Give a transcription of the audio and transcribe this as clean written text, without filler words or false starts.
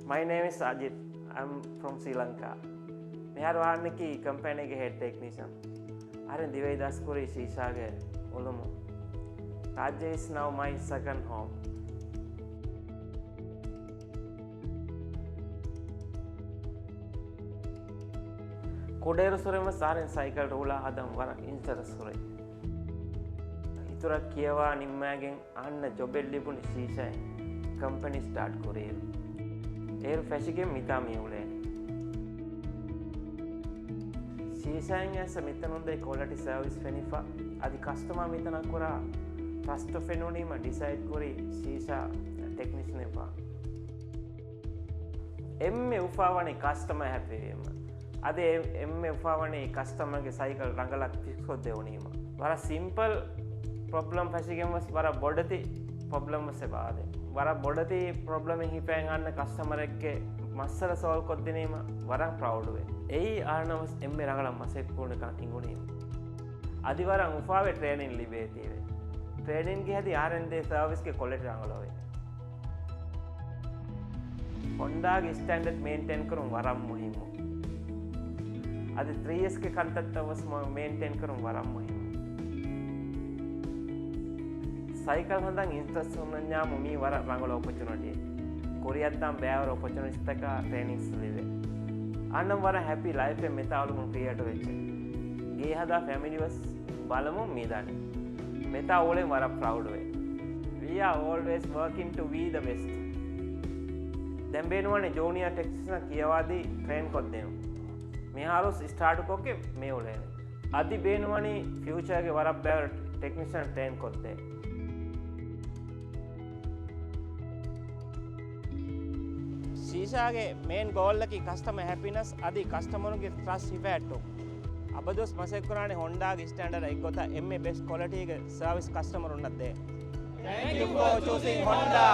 My name is Ajit. I'm from Sri Lanka. මෙහර වාහනකී කම්පැනිගේ හෙඩ් ටෙක්නීෂියන්. අර දිවයි දස්පුරේ ශීෂාගේ ඔලොමු. Rajya is now my second home. කොඩේරු සුරෙම සාරෙන් සයිකල් රෝලා හදම් වරක් ඉන්සර සුරේ. ඉතුරක් කියවා නිම්මෑගෙන් අන්න ජොබෙල් ලිබුණ ශීෂය කම්පැනි ස්ටාර්ට් කොරේරු. ඒරු ෆැෂිගෙන් මිතා මියුලේ. ශීෂයෙන් ඇස මිතනුන්දේ quality service fenifa adi customer mitana kora trust fenunima decide kori ශීෂා technician epa. emme ufawani customer happy wema. ade emme ufawani customer ge cycle rangalak fix kodde onima. Vara simple problem ෆැෂිගෙන් වස් වර බොඩති problem වස් එපාද. වර බොඩති problem එහි පෑන් අන්න customer එක්ගේ මස්සල solve කොද්දිනීම වරක් proud වේ. එයි ආනවස් එම්මේ රංගලම් මසෙක් කුණ කන් ඉඟුණීම. අදිවරන් උපාවේ training ලිබේ තීවේ. training ගේ හදි R&D service ගේ quality රංගලෝවේ. Honda ගේ standard maintain කරුම් වරම් මුහිමු. අද 3S ගේ contact was maintain කරුම් වරම් මුහිමු. cycle හඳන් interest උන්නඥා මුමි වර රංගල opportunity. කොරියද්දාම් බෑවර opportunity තක trainings ලිවේ. අන්නම් වර happy life එක මෙතාවලු මුන් ක්‍රියේට් වෙච්ච. ගේ හදා family was බලමු මීදානි. මෙතා ඕලෙන් වර proud වේ. We are always working to be the best. දැන් බේනුවනේ junior technician කියවාදී train කොද්දෙමු. මෙහාරොස් start කොක්කේ මේ ඕලේ. අදි බේනුවනේ future ගේ වර බෑවර technician train කොද්දේ. ශීෂාගේ මේන් ගෝල් එකේ කස්ටමර් හැපිනස් අදි කස්ටමරුන්ගේ ට්‍රස්ට් හිපැට්ටෝ අබදොස් මසෙක් කරානේ හොන්ඩාගේ ස්ටෑන්ඩඩ් එක ගොත එම්මේ බෙස්ට් ක්වොලිටි එක service කස්ටමරුන් නැද්දේ. Thank you for choosing Honda.